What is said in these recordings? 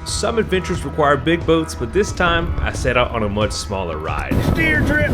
Some adventures require big boats, but this time I set out on a much smaller ride. Steer trip!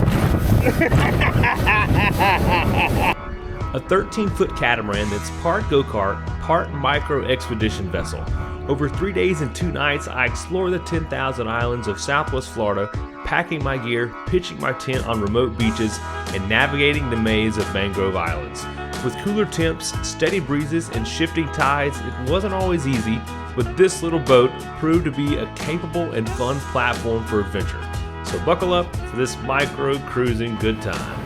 A 13-foot catamaran that's part go-kart, part micro expedition vessel. Over 3 days and 2 nights, I explore the 10,000 islands of Southwest Florida, packing my gear, pitching my tent on remote beaches, and navigating the maze of mangrove islands. With cooler temps, steady breezes, and shifting tides, it wasn't always easy, but this little boat proved to be a capable and fun platform for adventure. So buckle up for this micro cruising good time.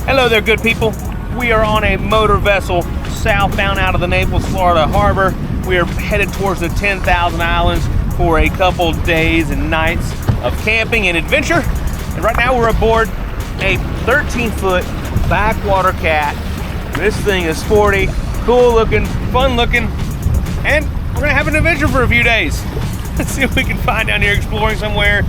Hello there, good people. We are on a motor vessel southbound out of the Naples, Florida harbor. We are headed towards the 10,000 islands for a couple days and nights of camping and adventure. And right now we're aboard a 13-foot Backwater Cat. This thing is sporty, cool looking, fun looking, and we're gonna have an adventure for a few days. Let's see if we can find down here exploring somewhere.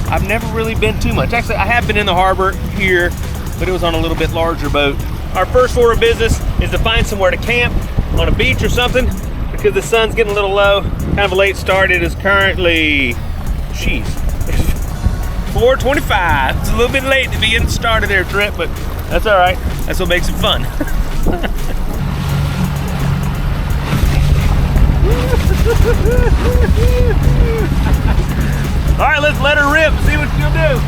I've never really been too much. Actually, I have been in the harbor here, but it was on a little bit larger boat. Our first order of business is to find somewhere to camp on a beach or something because the sun's getting a little low. Kind of a late start. It is currently, 4:25. It's a little bit late to be getting started their trip, but that's all right. That's what makes it fun. All right, let's let her rip and see what she'll do.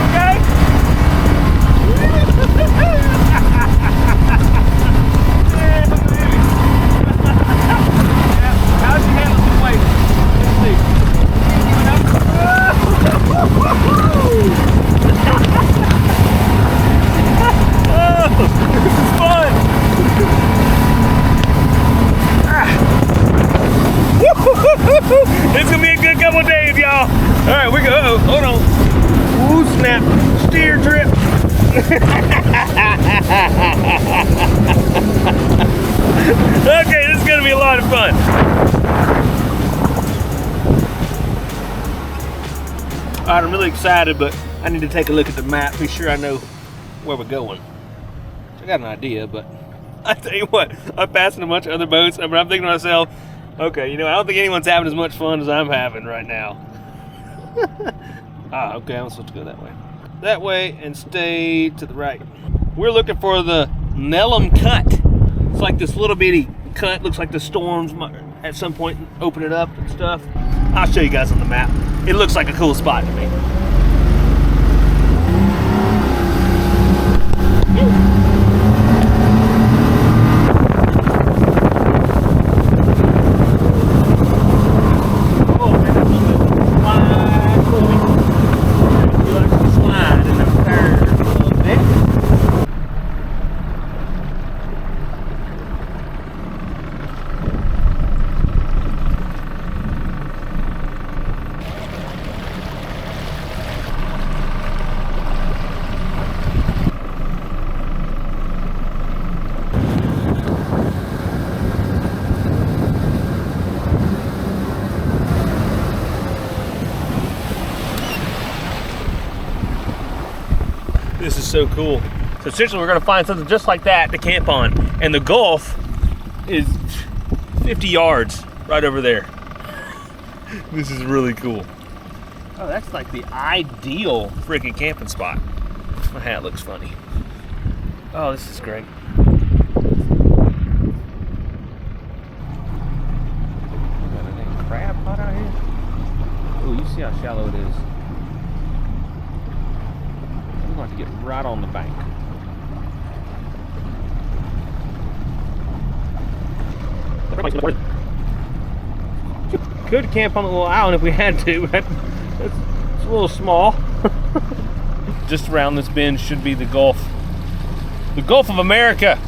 Okay. How'd you handle the weight? Let's see. Oh, this is fun. It's gonna be a good couple of days, y'all. All right, we go. Hold on. Ooh, snap. Steer trip. Okay, this is gonna be a lot of fun. All right, I'm really excited, but I need to take a look at the map, be sure I know where we're going. I got an idea, but I tell you what, I'm passing a bunch of other boats, but I'm thinking to myself, okay, you know, I don't think anyone's having as much fun as I'm having right now. Okay, I'm supposed to go that way. That way and stay to the right. We're looking for the LMNT cut. It's like this little bitty cut. Looks like the storms might at some point open it up and stuff. I'll show you guys on the map. It looks like a cool spot to me. This is so cool. So essentially we're gonna find something just like that to camp on. And the Gulf is 50 yards right over there. This is really cool. Oh, that's like the ideal freaking camping spot. My hat looks funny. Oh, this is great. Oh, you see how shallow it is. I'm going to have to get right on the bank. Could camp on a little island if we had to, but it's a little small. Just around this bend should be the Gulf. The Gulf of America.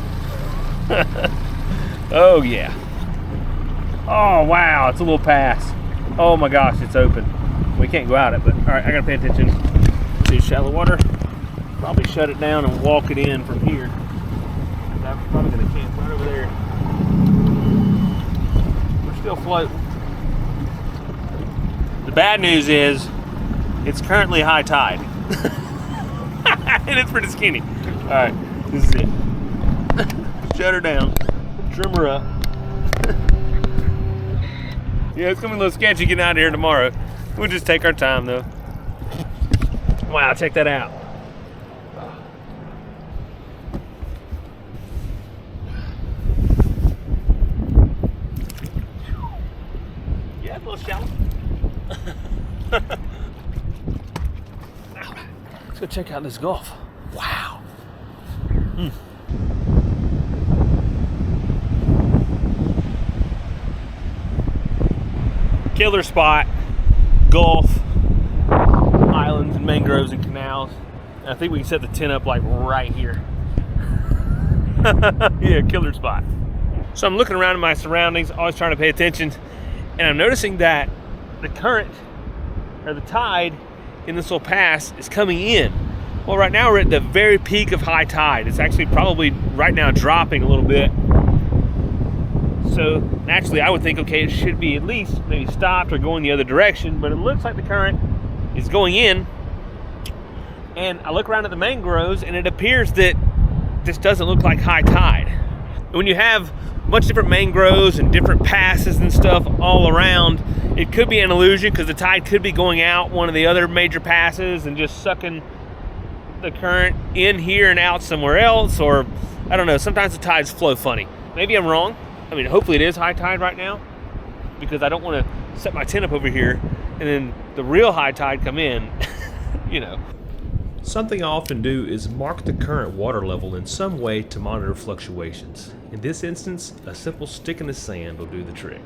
Oh yeah. Oh wow, it's a little pass. Oh my gosh, it's open. We can't go out it, but all right, I gotta pay attention to shallow water. Probably shut it down and walk it in from here. I'm probably gonna camp right over there. We're still floating. The bad news is it's currently high tide. And it's pretty skinny. All right, this is it. Shut her down, trim her up. Yeah, it's gonna be a little sketchy getting out of here tomorrow. We'll just take our time though. Wow, check that out. Yeah, it's a little shallow. Let's go check out this Gulf. Wow. Killer spot, Gulf, islands and mangroves and canals. And I think we can set the tent up like right here. Yeah, killer spot. So I'm looking around at my surroundings, always trying to pay attention, and I'm noticing that the current or the tide in this little pass is coming in. Well, right now we're at the very peak of high tide. It's actually probably right now dropping a little bit. So naturally I would think, okay, it should be at least maybe stopped or going the other direction, but it looks like the current is going in. And I look around at the mangroves and it appears that this doesn't look like high tide. When you have a bunch of different mangroves and different passes and stuff all around, it could be an illusion because the tide could be going out one of the other major passes and just sucking the current in here and out somewhere else, or I don't know, sometimes the tides flow funny. Maybe I'm wrong. I mean, hopefully it is high tide right now because I don't want to set my tent up over here and then the real high tide come in, you know. Something I often do is mark the current water level in some way to monitor fluctuations. In this instance, a simple stick in the sand will do the trick.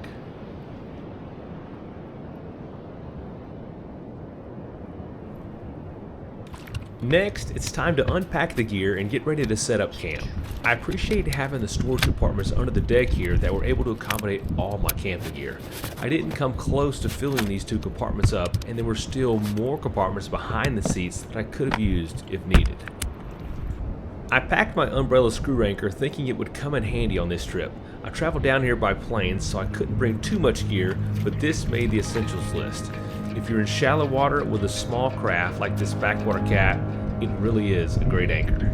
Next, it's time to unpack the gear and get ready to set up camp. I appreciate having the storage compartments under the deck here that were able to accommodate all my camping gear. I didn't come close to filling these two compartments up, and there were still more compartments behind the seats that I could have used if needed. I packed my umbrella screw anchor thinking it would come in handy on this trip. I traveled down here by plane, so I couldn't bring too much gear, but this made the essentials list. If you're in shallow water with a small craft like this Backwater Cat, it really is a great anchor.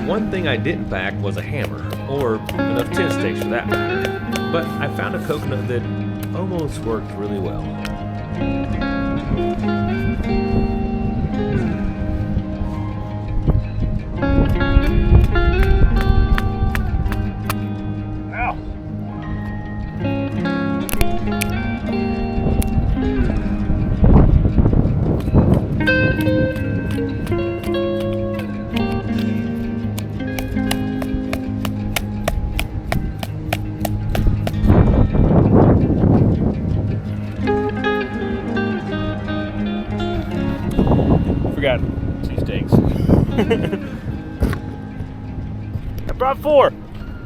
One thing I didn't pack was a hammer, or enough tent stakes for that matter, but I found a coconut that almost worked really well. I brought 4.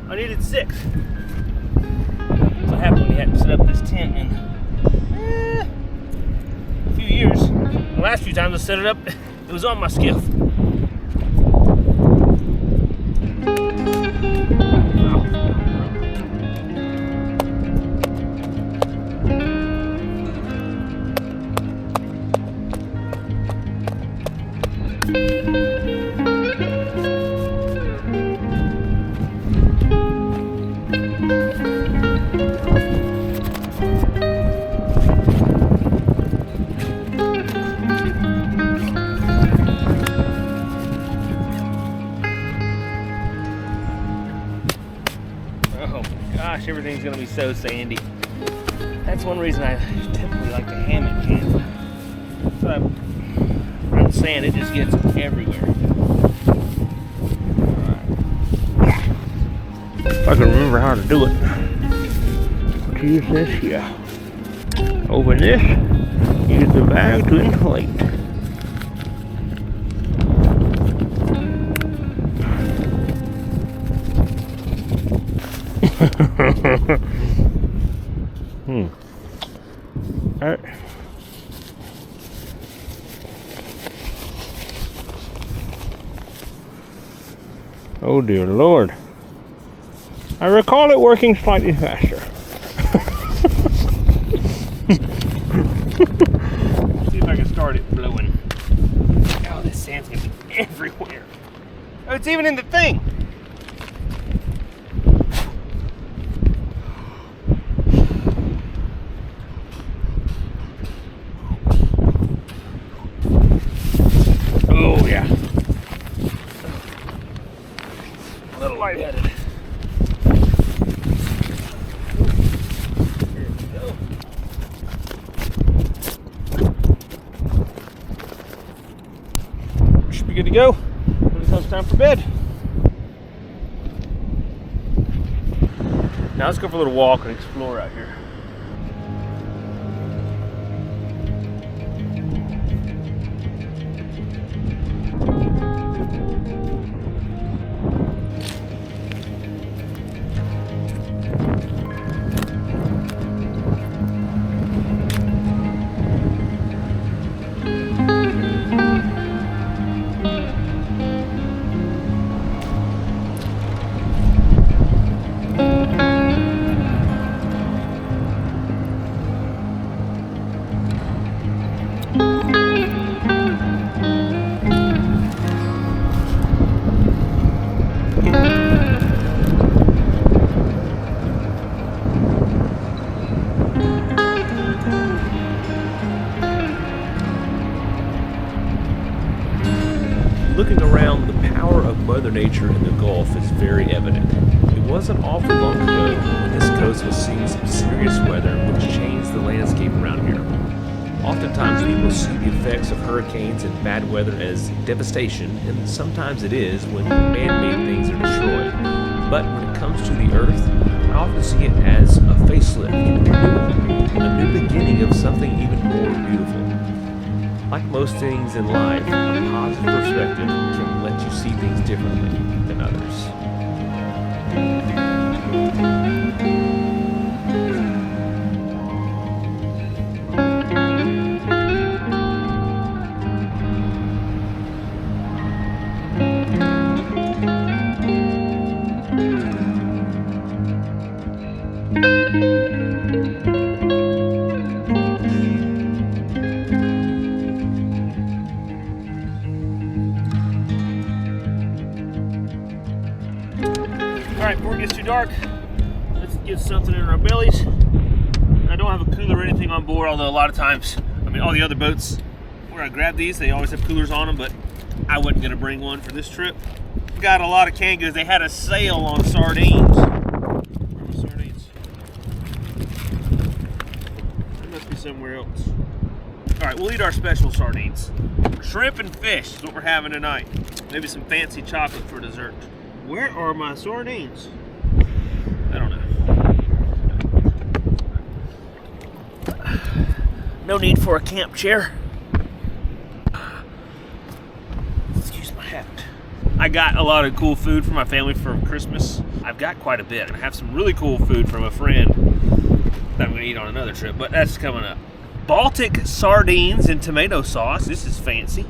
I needed 6. What happened when you had to set up this tent in a few years? The last few times I set it up, it was on my skiff. Gosh, everything's gonna be so sandy. That's one reason I typically like to hammock camp. So around sand, it just gets everywhere. Alright. If I can remember how to do it. Let's use this here. Open this, use the bag to inflate. All right. Oh dear Lord. I recall it working slightly faster. Let's see if I can start it blowing. Oh, this sand's gonna be everywhere. Oh, it's even in the thing. Oh, yeah. A little lightheaded. There we go. Should be good to go when it comes time for bed. Now let's go for a little walk and explore out here. Looking around, the power of Mother Nature in the Gulf is very evident. It wasn't awfully long ago when this coast was seeing some serious weather which changed the landscape around here. Oftentimes people see the effects of hurricanes and bad weather as devastation, and sometimes it is when man-made things are destroyed. But when it comes to the earth, I often see it as a facelift, a new beginning of something even more beautiful. Like most things in life, a positive perspective can let you see things differently than others. Alright, before it gets too dark, let's get something in our bellies. I don't have a cooler or anything on board, although a lot of times, all the other boats where I grab these, they always have coolers on them, but I wasn't going to bring one for this trip. Got a lot of canned goods. They had a sale on sardines. Where are my sardines? They must be somewhere else. Alright, we'll eat our special sardines. Shrimp and fish is what we're having tonight. Maybe some fancy chocolate for dessert. Where are my sardines? I don't know. No need for a camp chair. Excuse my hat. I got a lot of cool food for my family for Christmas. I've got quite a bit. I have some really cool food from a friend that I'm gonna eat on another trip, but that's coming up. Baltic sardines and tomato sauce. This is fancy.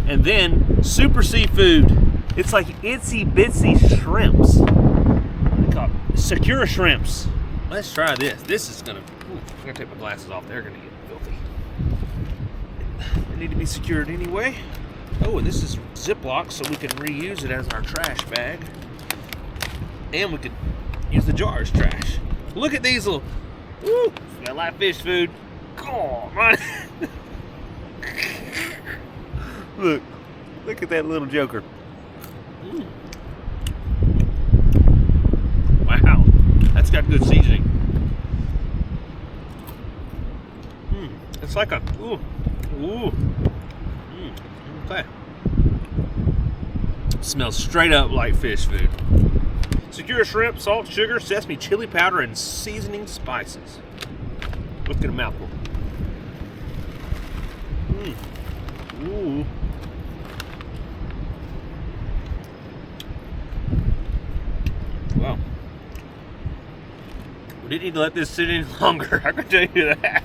And then super seafood. It's like itsy bitsy shrimps. What do you call it? Secure shrimps. Let's try this. This is gonna, I'm gonna take my glasses off. They're gonna get filthy. They need to be secured anyway. Oh, and this is Ziploc, so we can reuse it as our trash bag. And we could use the jar as trash. Look at these little, woo, got live fish food. Oh, man. Look at that little joker. Wow, that's got good seasoning. It's like a, okay. Smells straight up like fish food. Secure shrimp, salt, sugar, sesame, chili powder, and seasoning spices. Look at a mouthful. Ooh. Wow. We didn't need to let this sit any longer. I can tell you that.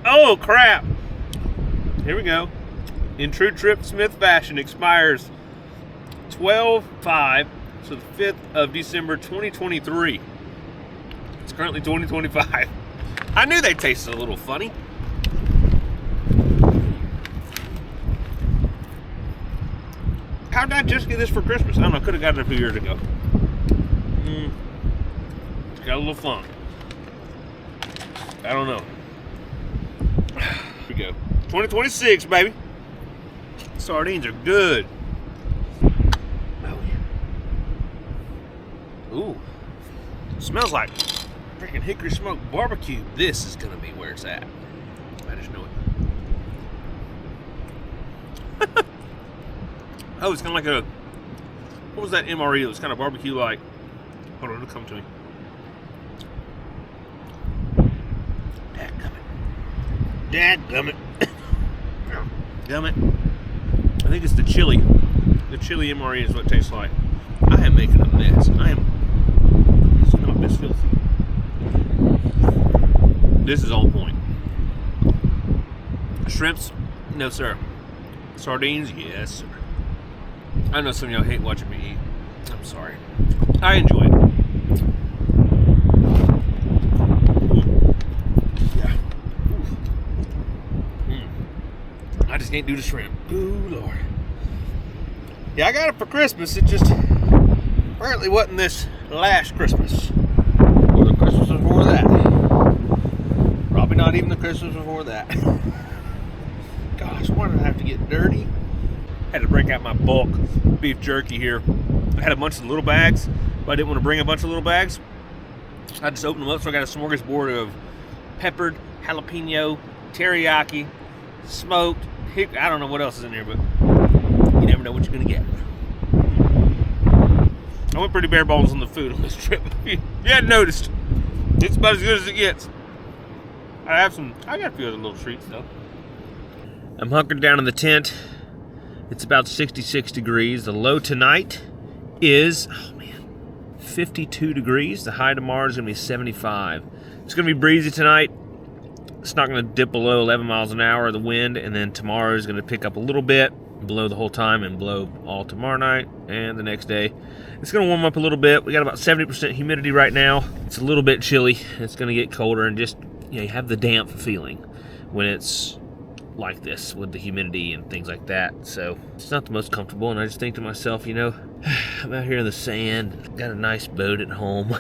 Oh, crap. Here we go. In true Trip Smith fashion, expires 12/5, so the 5th of December 2023. It's currently 2025. I knew they tasted a little funny. How did I just get this for Christmas? I don't know. Could have gotten it a few years ago. Got a little fun. I don't know. Here we go. 2026, baby. Sardines are good. Oh, yeah. Ooh. Smells like freaking hickory smoked barbecue. This is gonna be where it's at. I just know it. Oh, it's kind of like a, what was that MRE? It was kind of barbecue like. Hold on, it'll come to me. Dadgummit. Gummit. I think it's the chili. The chili MRE is what it tastes like. I am making a mess. It's not this filthy. This is on point. Shrimps? No, sir. Sardines? Yes, sir. I know some of y'all hate watching me eat. I'm sorry. I enjoy it. Yeah. I just can't do the shrimp. Ooh, Lord. Yeah, I got it for Christmas. It just apparently wasn't this last Christmas. Or the Christmas before that. Probably not even the Christmas before that. Gosh, why did I have to get dirty? Had to break out my bulk beef jerky here. I had a bunch of little bags, but I didn't want to bring a bunch of little bags. I just opened them up, so I got a smorgasbord of peppered, jalapeno, teriyaki, smoked, I don't know what else is in there, but you never know what you're going to get. I went pretty bare balls on the food on this trip. You hadn't noticed. It's about as good as it gets. I got a few other little treats, though. I'm hunkered down in the tent. It's about 66 degrees. The low tonight is, 52 degrees. The high tomorrow is going to be 75. It's going to be breezy tonight. It's not going to dip below 11 miles an hour, the wind, and then tomorrow is going to pick up a little bit, blow the whole time, and blow all tomorrow night and the next day. It's going to warm up a little bit. We got about 70% humidity right now. It's a little bit chilly. It's going to get colder, and just, you have the damp feeling when it's like this with the humidity and things like that. So it's not the most comfortable, and I just think to myself, I'm out here in the sand, got a nice boat at home.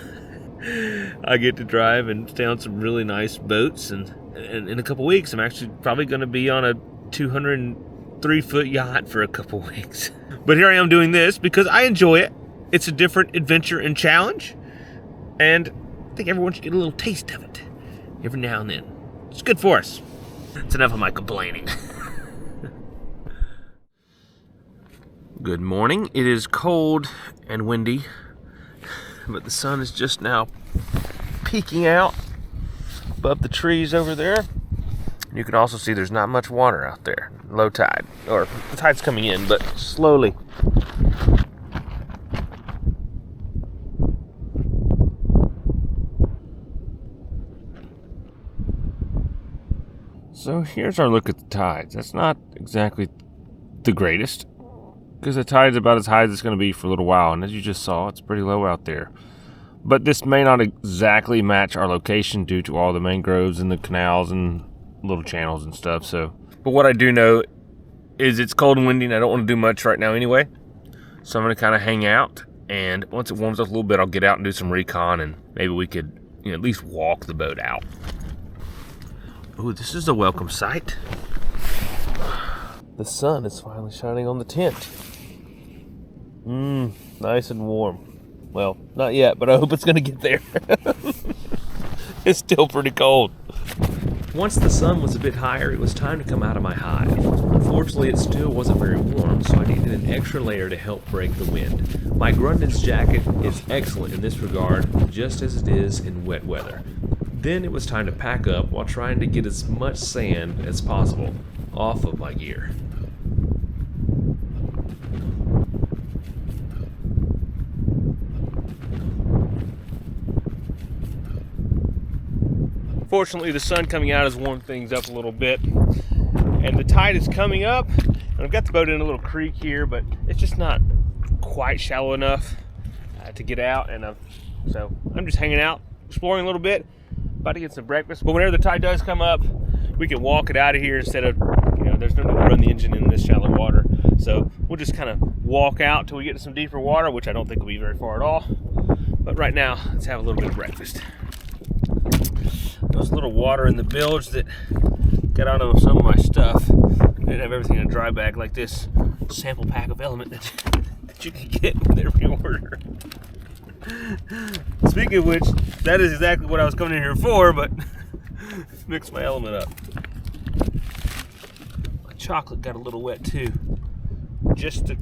I get to drive and stay on some really nice boats, and in a couple weeks I'm actually probably going to be on a 203-foot yacht for a couple weeks. But here I am doing this because I enjoy it. It's a different adventure and challenge, and I think everyone should get a little taste of it every now and then. It's good for us. It's enough of my complaining. Good morning. It is cold and windy, but the sun is just now peeking out above the trees over there. You can also see there's not much water out there. Low tide, or the tide's coming in, but slowly. So here's our look at the tides. That's not exactly the greatest, because the tide's about as high as it's going to be for a little while, and as you just saw, it's pretty low out there. But this may not exactly match our location due to all the mangroves and the canals and little channels and stuff. But what I do know is it's cold and windy, and I don't want to do much right now anyway. So I'm going to kind of hang out, and once it warms up a little bit, I'll get out and do some recon, and maybe we could, at least walk the boat out. Ooh, this is a welcome sight. The sun is finally shining on the tent. Nice and warm. Well, not yet, but I hope it's going to get there. It's still pretty cold. Once the sun was a bit higher, it was time to come out of my hive. Unfortunately, it still wasn't very warm, so I needed an extra layer to help break the wind. My Grundon's jacket is excellent in this regard, just as it is in wet weather. Then it was time to pack up while trying to get as much sand as possible off of my gear. Fortunately, the sun coming out has warmed things up a little bit, and the tide is coming up. And I've got the boat in a little creek here, but it's just not quite shallow enough to get out, and so I'm just hanging out, exploring a little bit, about to get some breakfast. But whenever the tide does come up, we can walk it out of here instead of, there's no need to run the engine in this shallow water. So we'll just kind of walk out till we get to some deeper water, which I don't think will be very far at all. But right now, let's have a little bit of breakfast. There was a little water in the bilge that got out of some of my stuff. I didn't have everything in a dry bag like this sample pack of LMNT that you can get with every order. Speaking of which, that is exactly what I was coming in here for, but mix my LMNT up. My chocolate got a little wet too. Just to,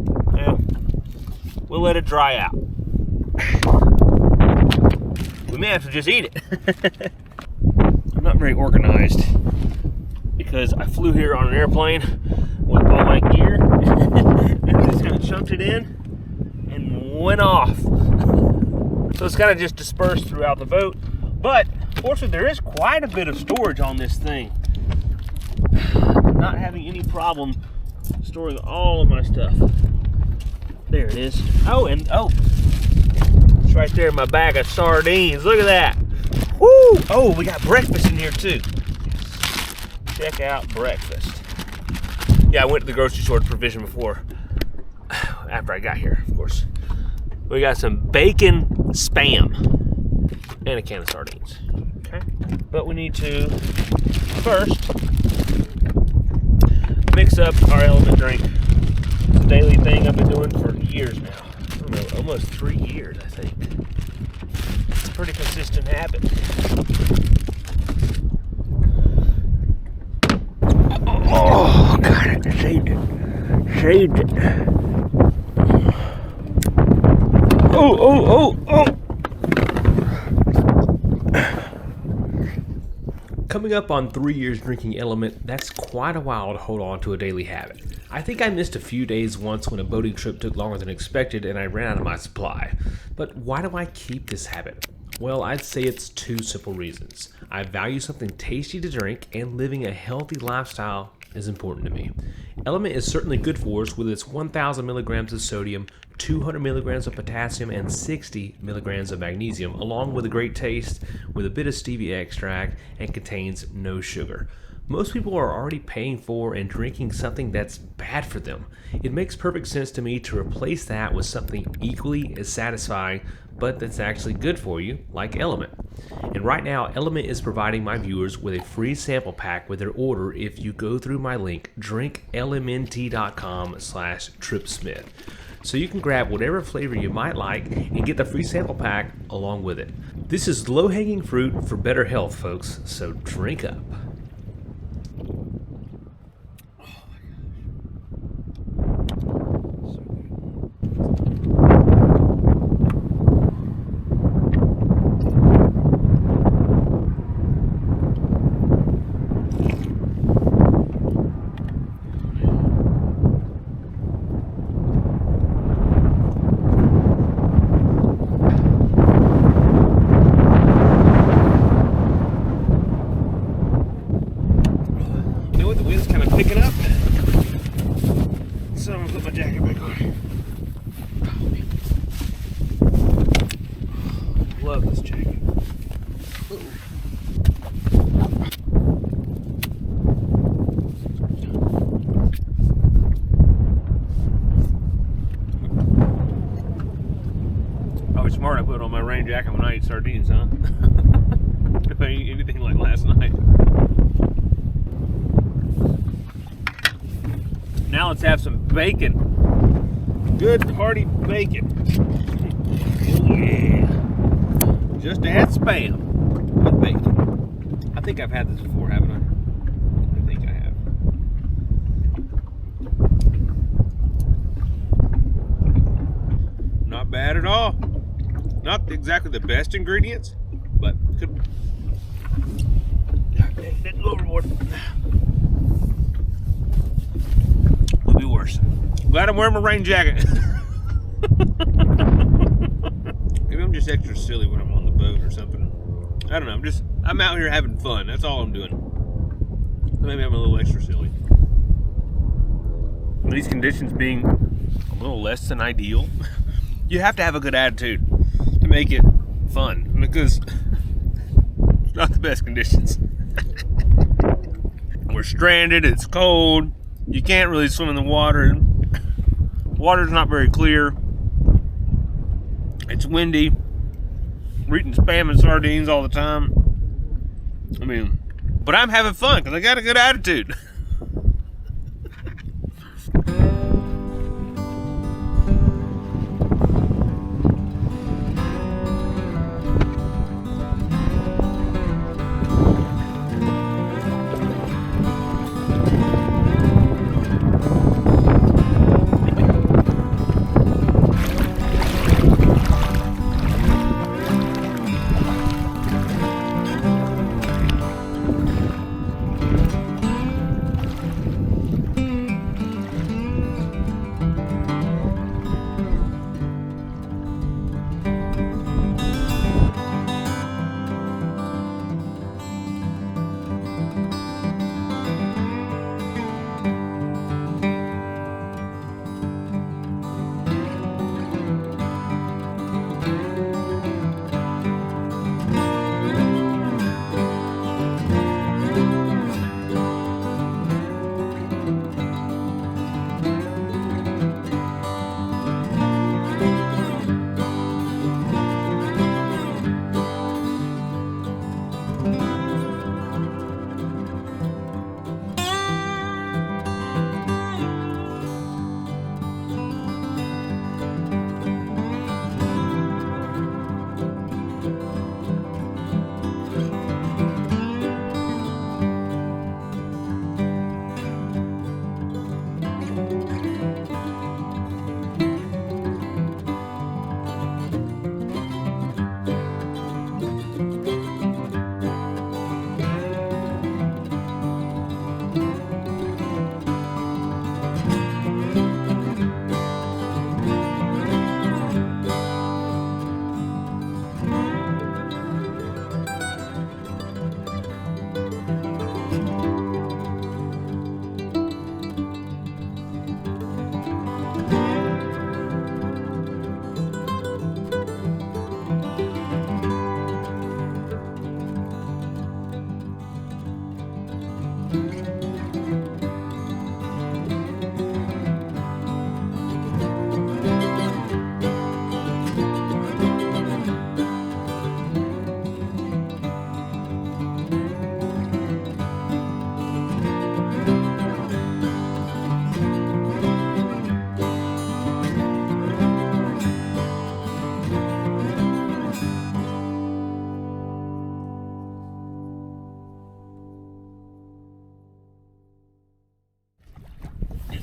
we'll let it dry out. We may have to just eat it. I'm not very organized because I flew here on an airplane with all my gear and just kind of chunked it in and went off. So it's kind of just dispersed throughout the boat. But fortunately, there is quite a bit of storage on this thing. Not having any problem storing all of my stuff. There it is. It's right there in my bag of sardines. Look at that. Woo! Oh, we got breakfast in here too. Check out breakfast. Yeah, I went to the grocery store to provision before. After I got here, of course. We got some bacon spam and a can of sardines. Okay. But we need to first mix up our LMNT drink. It's a daily thing I've been doing for years now. I don't know, almost 3 years, I think. It's a pretty consistent habit. Oh, God, I saved it. Oh. Coming up on 3 years drinking LMNT, that's quite a while to hold on to a daily habit. I think I missed a few days once when a boating trip took longer than expected and I ran out of my supply. But why do I keep this habit? Well, I'd say it's 2 simple reasons. I value something tasty to drink, and living a healthy lifestyle is important to me. LMNT is certainly good for us with its 1,000 milligrams of sodium, 200 milligrams of potassium, and 60 milligrams of magnesium, along with a great taste with a bit of stevia extract, and contains no sugar. Most people are already paying for and drinking something that's bad for them. It makes perfect sense to me to replace that with something equally as satisfying, but that's actually good for you, like LMNT. And right now, LMNT is providing my viewers with a free sample pack with their order if you go through my link, drinklmnt.com/TripSmith. So you can grab whatever flavor you might like and get the free sample pack along with it. This is low-hanging fruit for better health, folks, so drink up. love this jacket. Oh, it's smart I put on my rain jacket when I eat sardines, huh? If I eat anything like last night. Now let's have some bacon. Good hearty bacon. Oh yeah. Just add Spam with bacon. I think I've had this before, haven't I? I think I have. Not bad at all. Not exactly the best ingredients, but could didn't go overboard. Could be worse. Glad I'm wearing my rain jacket. Maybe I'm just extra silly when I'm on the boat or something. I don't know. I'm out here having fun. That's all I'm doing. Maybe I'm a little extra silly. These conditions being a little less than ideal, you have to have a good attitude to make it fun, because it's not the best conditions. We're stranded, it's cold, you can't really swim in the water. Water's not very clear. It's windy. We're eating Spam and sardines all the time. I mean, but I'm having fun because I got a good attitude.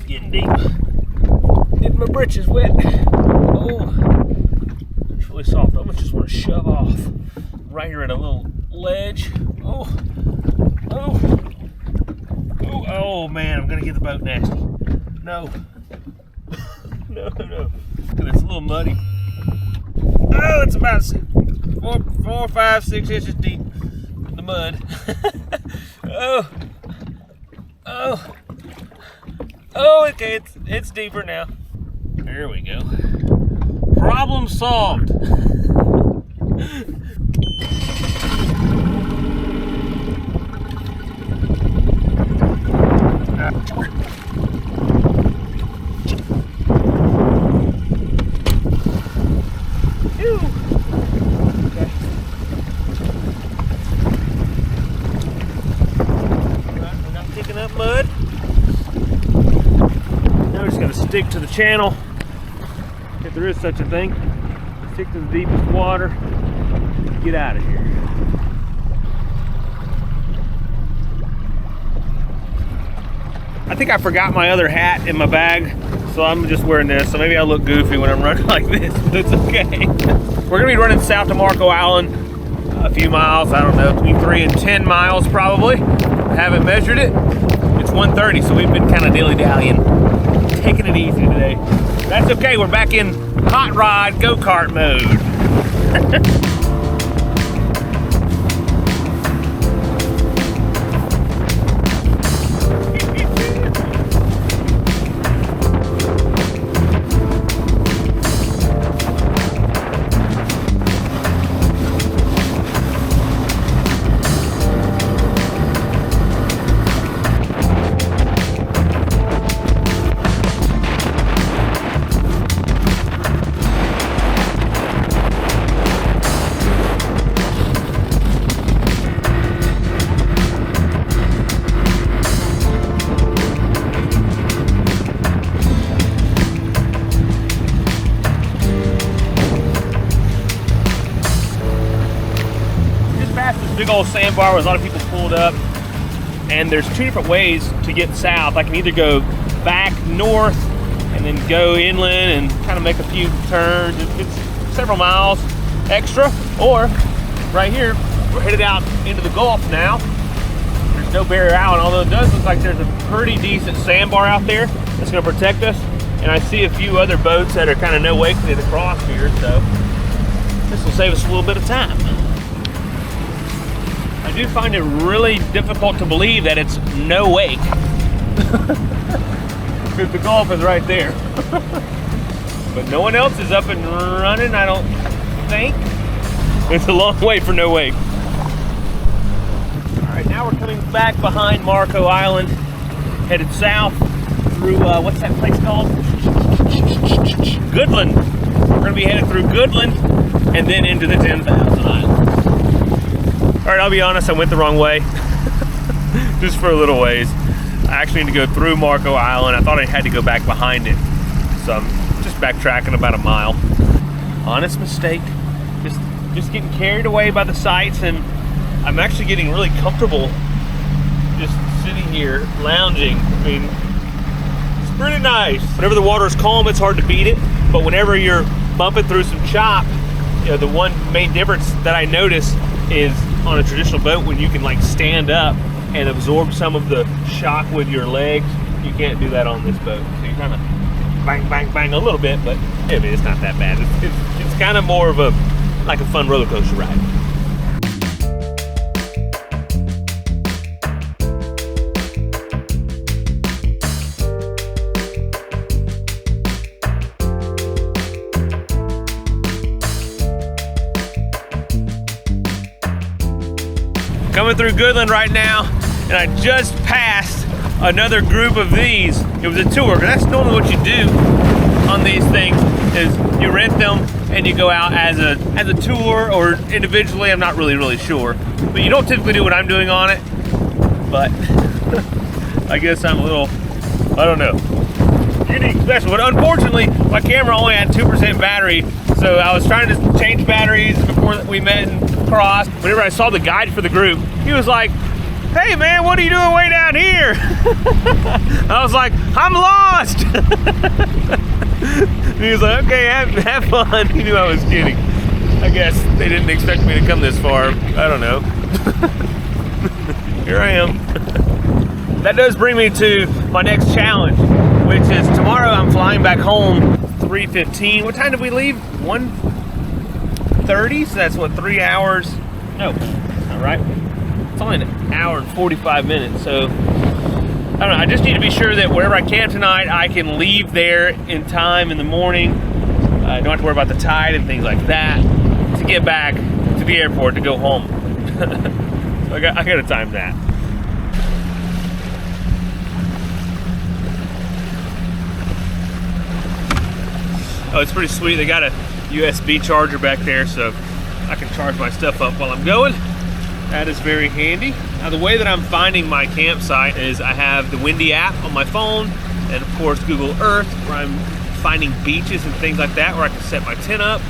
Getting deep. Getting my britches wet. Oh, it's really soft. I almost just want to shove off right here at a little ledge. Oh, man, I'm gonna get the boat nasty. No, no, because it's a little muddy. Oh, it's about 4, 5, 6 inches deep in the mud. Oh, okay, it's deeper now. There we go. Problem solved. Mud. Now we're just going to stick to the channel, if there is such a thing. Stick to the deepest water. Get out of here. I think I forgot my other hat in my bag, so I'm just wearing this. So maybe I look goofy when I'm running like this, but it's okay. We're going to be running south to Marco Island, a few miles. I don't know, between 3 and 10 miles probably. I haven't measured it. It's 1:30, so we've been kind of dilly-dallying, taking it easy today. That's okay, we're back in hot rod go-kart mode. Big old sandbar where a lot of people pulled up, and there's two different ways to get south. I can either go back north and then go inland and kind of make a few turns. It's several miles extra, or right here we're headed out into the Gulf now. There's no barrier island, although it does look like there's a pretty decent sandbar out there that's going to protect us, and I see a few other boats that are kind of no wake to the cross here, so this will save us a little bit of time. I do find it really difficult to believe that it's no wake. Because the Gulf is right there. But no one else is up and running, I don't think. It's a long way for no wake. All right, now we're coming back behind Marco Island, headed south through, what's that place called? Goodland. We're gonna be headed through Goodland and then into the 10,000 Islands. All right, I'll be honest, I went the wrong way, just for a little ways. I actually need to go through Marco Island. I thought I had to go back behind it, so I'm just backtracking about a mile. Honest mistake, just getting carried away by the sights, and I'm actually getting really comfortable just sitting here, lounging. I mean, it's pretty nice. Whenever the water is calm, it's hard to beat it, but whenever you're bumping through some chop, you know, the one main difference that I notice is on a traditional boat, when you can like stand up and absorb some of the shock with your legs, you can't do that on this boat. So you kind of bang, bang, bang a little bit, but I mean, it's not that bad. It's kind of more of a like a fun roller coaster ride. Coming through Goodland right now, and I just passed another group of these. It was a tour, and that's normally what you do on these things, is you rent them and you go out as a tour or individually. I'm not really sure, but you don't typically do what I'm doing on it. But I guess I'm a little, I don't know, unique, special. But unfortunately, my camera only had 2% battery, so I was trying to change batteries before we met and crossed. Whenever I saw the guide for the group, he was like, "Hey man, what are you doing way down here?" I was like, "I'm lost." And he was like, "Okay, have fun." He knew I was kidding. I guess they didn't expect me to come this far. I don't know. Here I am. That does bring me to my next challenge, which is tomorrow I'm flying back home 3:15. What time did we leave? 1:30? So that's what, 3 hours? No, that's not right. It's only an hour and 45 minutes. So I don't know. I just need to be sure that wherever I camp tonight, I can leave there in time in the morning. I don't have to worry about the tide and things like that to get back to the airport to go home. So I gotta time that. Oh, it's pretty sweet. They got a USB charger back there, so I can charge my stuff up while I'm going. That is very handy. Now, the way that I'm finding my campsite is I have the Windy app on my phone, and of course Google Earth, where I'm finding beaches and things like that, where I can set my tent up.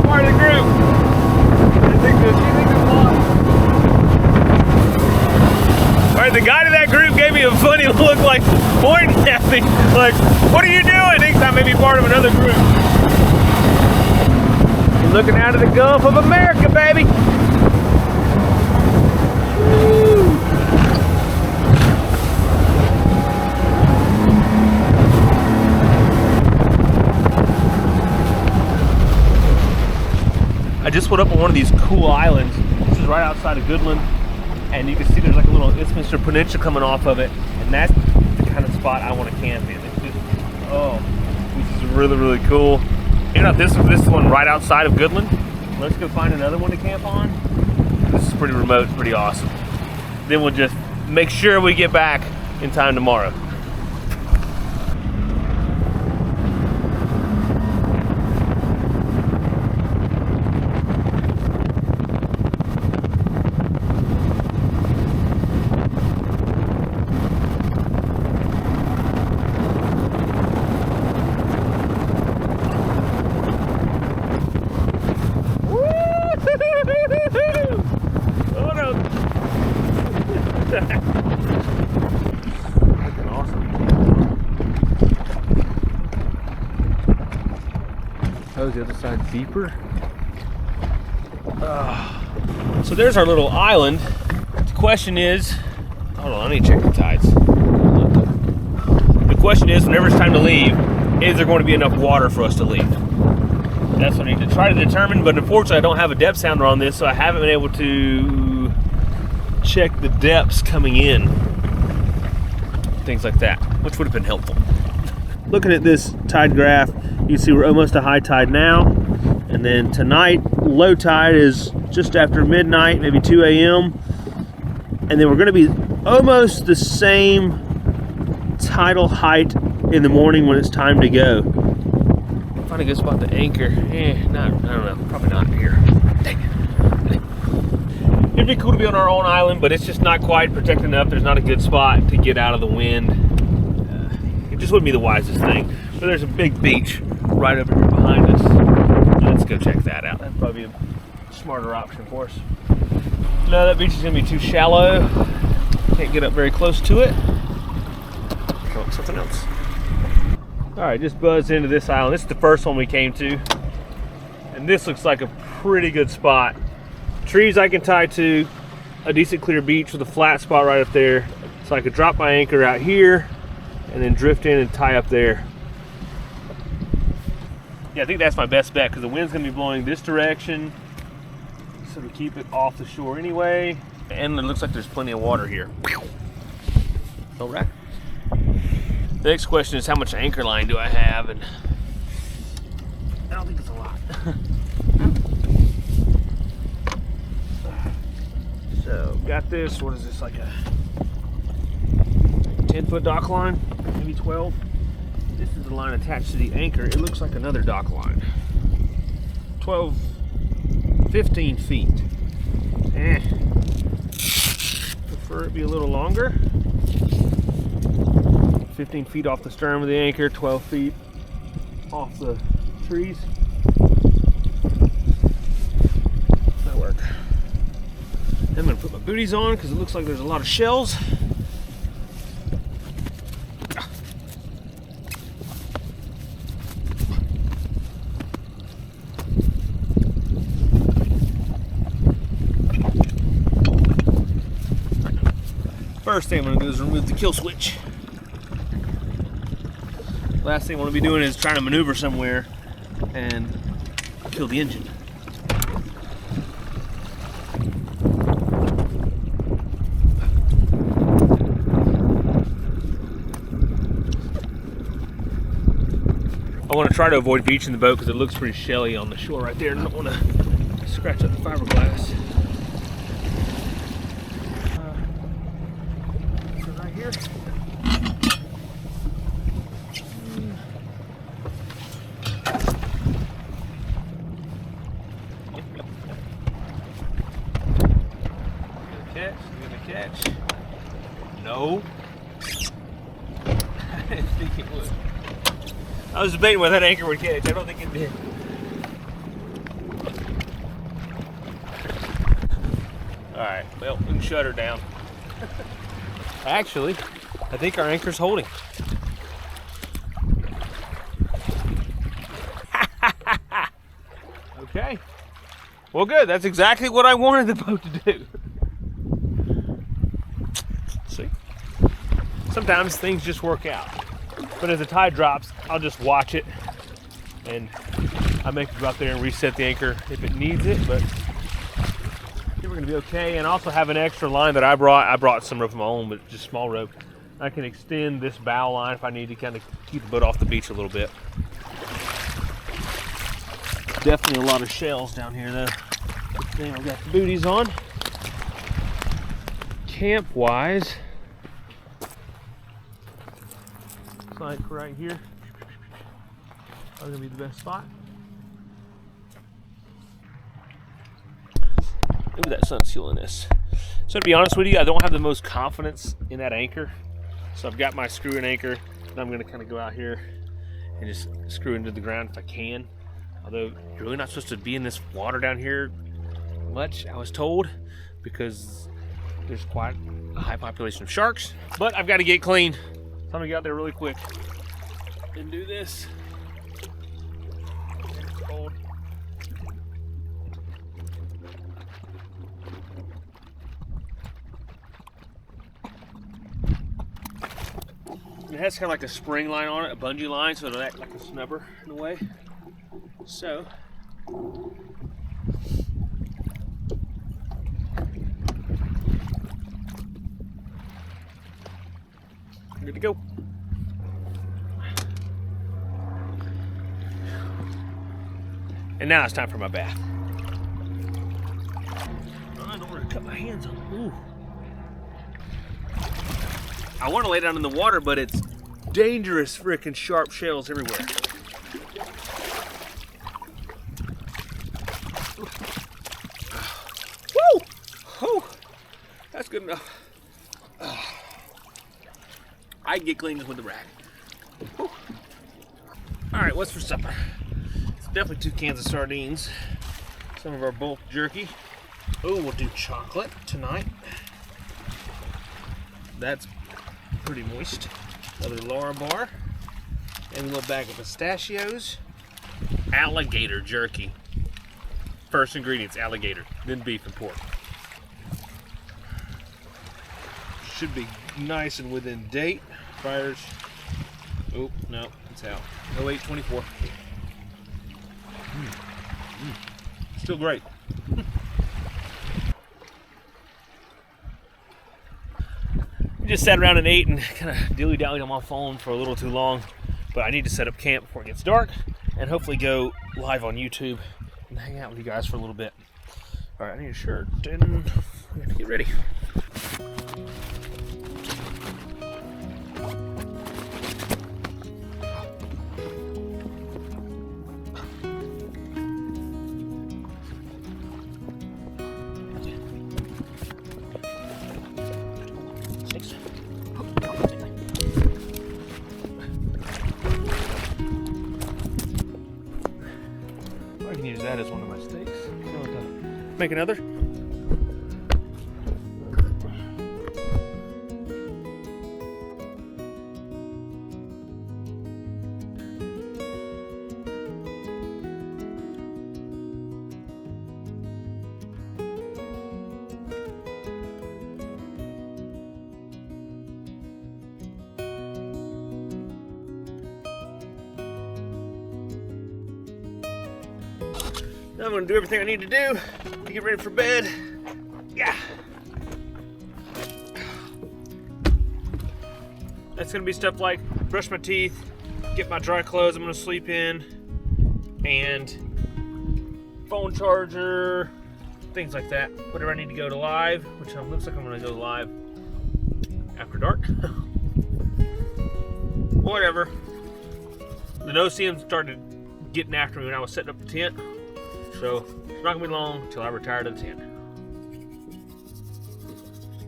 Part of the group. Alright, the guy to that group gave me a funny look, like pointing at me, like, what are you doing? Thinks I may be part of another group. You're looking out of the Gulf of America, baby. Woo. I just went up on one of these cool islands. This is right outside of Goodland, and you can see there's like a little isthmus or peninsula coming off of it, and that's the kind of spot I want to camp in. It's just, oh, this is really, really cool. You know, this one right outside of Goodland. Let's go find another one to camp on. This is pretty remote, pretty awesome. Then we'll just make sure we get back in time tomorrow. Oh, the other side's deeper. So there's our little island. The question is, hold on, I need to check the tides. The question is, whenever it's time to leave, is there going to be enough water for us to leave? That's what I need to try to determine, but unfortunately I don't have a depth sounder on this, so I haven't been able to check the depths coming in. Things like that, which would have been helpful. Looking at this tide graph, you can see we're almost at high tide now, and then tonight low tide is just after midnight, maybe 2 a.m. and then we're going to be almost the same tidal height in the morning when it's time to go. Find a good spot to anchor. I don't know, probably not here. Dang it. It'd be cool to be on our own island, but it's just not quite protected enough. There's not a good spot to get out of the wind. It just wouldn't be the wisest thing. But there's a big beach right over here behind us. Let's go check that out. That'd probably be a smarter option for us. No, that beach is gonna be too shallow. Can't get up very close to it. Oh, something else. All right, just buzzed into this island. This is the first one we came to. And this looks like a pretty good spot. Trees I can tie to, a decent clear beach with a flat spot right up there. So I could drop my anchor out here and then drift in and tie up there. Yeah, I think that's my best bet because the wind's gonna be blowing this direction. So to keep it off the shore anyway. And it looks like there's plenty of water here. All right. The next question is how much anchor line do I have? And I don't think it's a lot. So got this, what is this, like a 10-foot dock line, maybe 12. This is the line attached to the anchor. It looks like another dock line. 12, 15 feet. Prefer it be a little longer. 15 feet off the stern with the anchor, 12 feet off the trees. That'll work. I'm gonna put my booties on because it looks like there's a lot of shells. First thing I'm gonna do is remove the kill switch. Last thing I want to be doing is trying to maneuver somewhere and kill the engine. I want to try to avoid beaching the boat because it looks pretty shelly on the shore right there, and I don't want to scratch up the fiberglass. So right here. Catch. No. I didn't think it would. I was debating whether that anchor would catch. I don't think it did. Alright, well, we can shut her down. Actually, I think our anchor's holding. Okay. Well, good. That's exactly what I wanted the boat to do. See? Sometimes things just work out. But as the tide drops, I'll just watch it and I make it go out there and reset the anchor if it needs it, but I think we're gonna be okay. And I also have an extra line that I brought some rope of my own, but just small rope. I can extend this bow line if I need to kind of keep the boat off the beach a little bit. Definitely a lot of shells down here though. Good thing I've got the booties on. Camp wise, looks like right here are gonna be the best spot. Look at that sun seal in this. So to be honest with you, I don't have the most confidence in that anchor. So I've got my screw-in anchor, and I'm gonna kind of go out here and just screw into the ground if I can. Although you're really not supposed to be in this water down here much, I was told, because there's quite a high population of sharks. But I've got to get clean, so I'm gonna get out there really quick and do this. It's cold. It has kind of like a spring line on it, a bungee line, so it'll act like a snubber in a way. So, good to go. And now it's time for my bath. I don't want to cut my hands on. Ooh. I want to lay down in the water, but it's dangerous, freaking sharp shells everywhere. Woo! Oh, that's good enough. I can get clean just with the rag. Woo. All right, what's for supper? It's definitely 2 cans of sardines, some of our bulk jerky. Oh, we'll do chocolate tonight. That's pretty moist. Another Laura bar, and a little bag of pistachios. Alligator jerky. First ingredients, alligator, then beef and pork. Should be nice and within date. Fires. Oh, no, it's out. 0824. Still great. We just sat around and ate and kind of dilly-dallied on my phone for a little too long, but I need to set up camp before it gets dark and hopefully go live on YouTube and hang out with you guys for a little bit. All right, I need a shirt and we have to get ready. I can use that as one of my stakes. Make another. Now I'm going to do everything I need to do to get ready for bed. Yeah. That's going to be stuff like brush my teeth, get my dry clothes I'm gonna sleep in, and phone charger, things like that. Whatever I need to go to live, which looks like I'm gonna go live after dark. Whatever. The no-see-ums started getting after me when I was setting up the tent, so it's not gonna be long until I retire to the tent.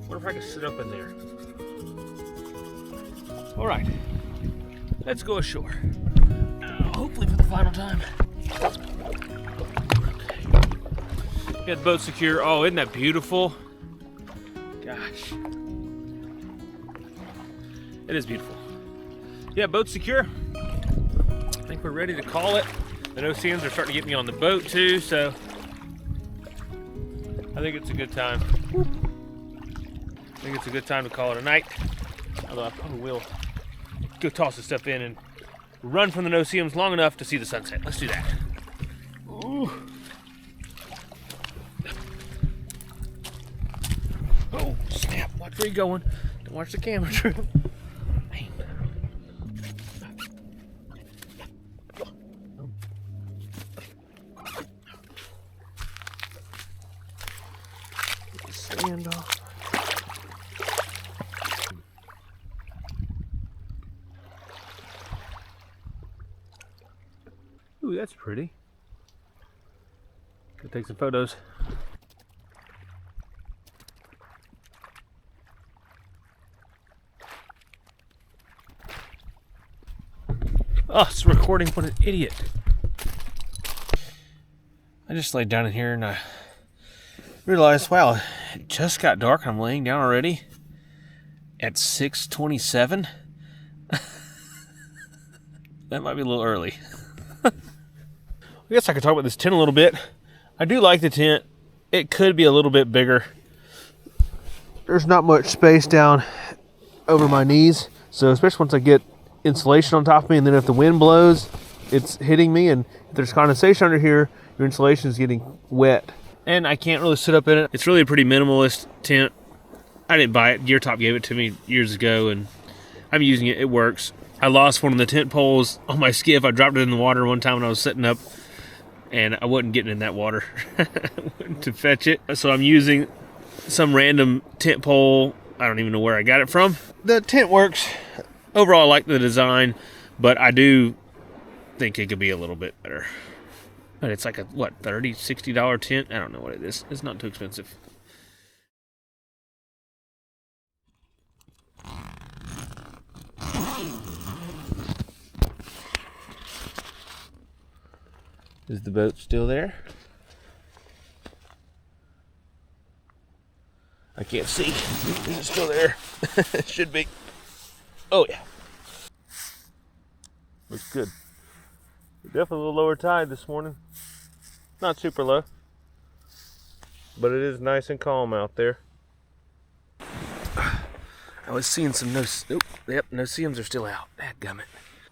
Wonder if I can sit up in there. All right, let's go ashore. Hopefully for the final time. Okay. Got the boat secure. Oh, isn't that beautiful? Gosh. It is beautiful. Yeah, boat's secure. I think we're ready to call it. The no-see-ums are starting to get me on the boat too, so I think it's a good time. I think it's a good time to call it a night. Although I probably will go toss this stuff in and run from the no-see-ums long enough to see the sunset. Let's do that. Ooh. Oh, snap. Watch where you're going. Don't watch the camera, Drew. Sand off. Ooh, that's pretty. Go take some photos. Oh, it's recording. What an idiot. I just laid down in here and I realized, wow, it just got dark. I'm laying down already at 6:27. That might be a little early. I guess I could talk about this tent a little bit. I do like the tent. It could be a little bit bigger. There's not much space down over my knees, so especially once I get insulation on top of me, and then if the wind blows, it's hitting me, and if there's condensation under here, your insulation is getting wet. And I can't really sit up in it. It's really a pretty minimalist tent. I didn't buy it. Gear Top gave it to me years ago, and I'm using it. It works. I lost one of the tent poles on my skiff. I dropped it in the water one time when I was setting up, and I wasn't getting in that water to fetch it. So I'm using some random tent pole. I don't even know where I got it from. The tent works. Overall, I like the design, but I do think it could be a little bit better. But it's like a, what, $30, $60 tent? I don't know what it is. It's not too expensive. Is the boat still there? I can't see. Is it still there? It should be. Oh, yeah. Looks good. Definitely a little lower tide this morning. Not super low. But it is nice and calm out there. I was seeing some no-see-ums are still out. Dadgummit.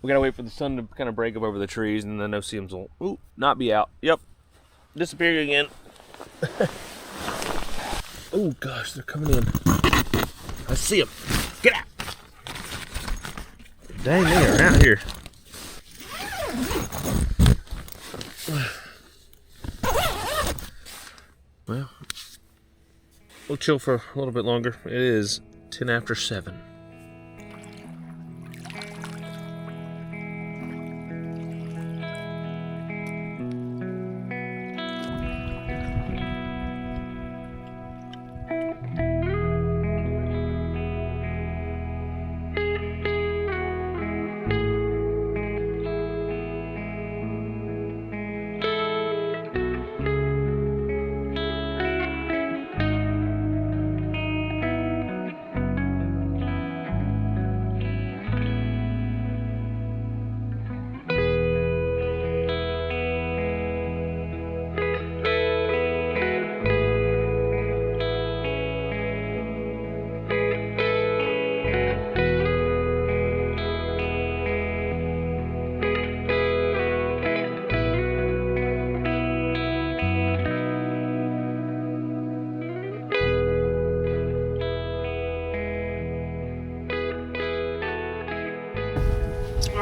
We gotta wait for the sun to kind of break up over the trees, and the no-see-ums will not be out. Yep. Disappeared again. Oh gosh, they're coming in. I see them. Get out. Dang, they are out here. Well, we'll chill for a little bit longer. It is 10 after 7.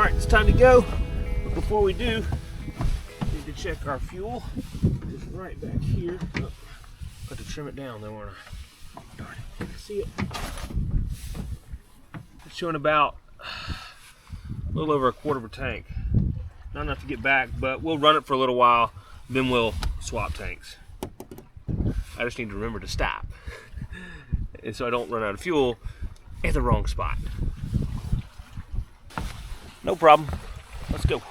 right, it's time to go. But before we do, we need to check our fuel. It's right back here. Oh, got to trim it down though, weren't I? Darn it, see it? It's showing about a little over a quarter of a tank. Not enough to get back, but we'll run it for a little while, then we'll swap tanks. I just need to remember to stop, and so I don't run out of fuel at the wrong spot. No problem. Let's go.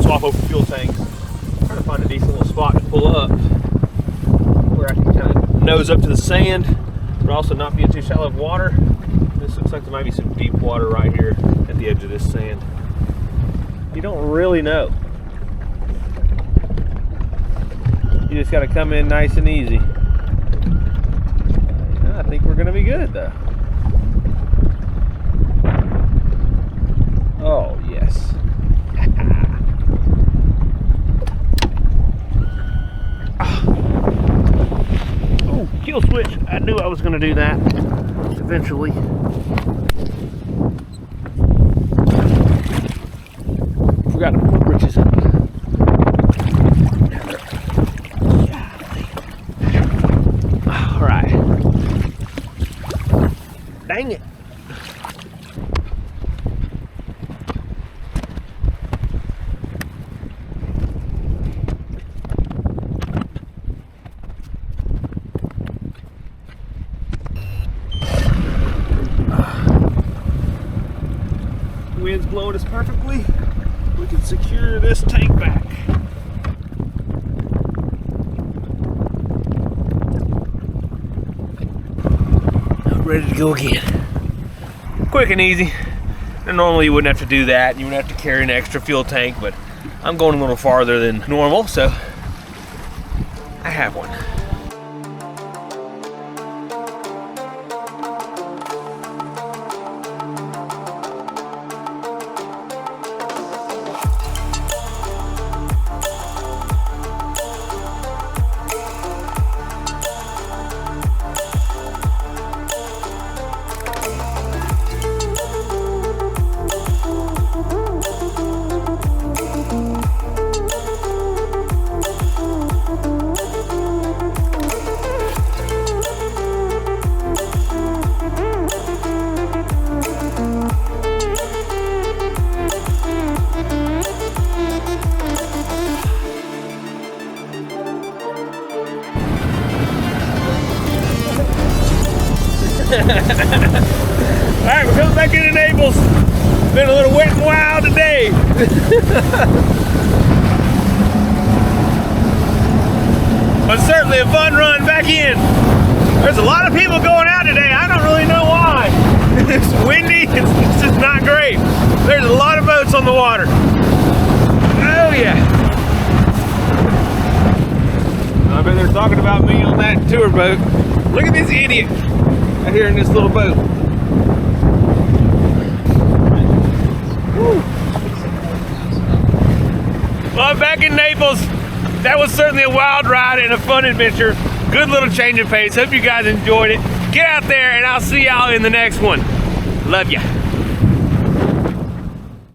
Swap over fuel tanks. Trying to find a decent little spot to pull up where I can kind of nose up to the sand, but also not be in too shallow of water. This looks like there might be some deep water right here at the edge of this sand. You don't really know. You just got to come in nice and easy. I think we're going to be good though. Oh yes. Kill switch. I knew I was going to do that eventually. Forgot to put britches up. All right. Dang it. Wind's blowing us perfectly. We can secure this tank back. Ready to go again. Quick and easy. And normally you wouldn't have to do that. You wouldn't have to carry an extra fuel tank, but I'm going a little farther than normal, so I have one. Alright, we're coming back into Naples. Been a little wet and wild today. But certainly a fun run back in. There's a lot of people going out today. I don't really know why. This is not great. There's a lot of boats on the water. Oh yeah. I bet they're talking about me on that tour boat. Look at this idiot out here in this little boat. Woo. Well, I'm back in Naples. That was certainly a wild ride and a fun adventure. Good little change of pace. Hope you guys enjoyed it. Get out there and I'll see y'all in the next one. Love ya.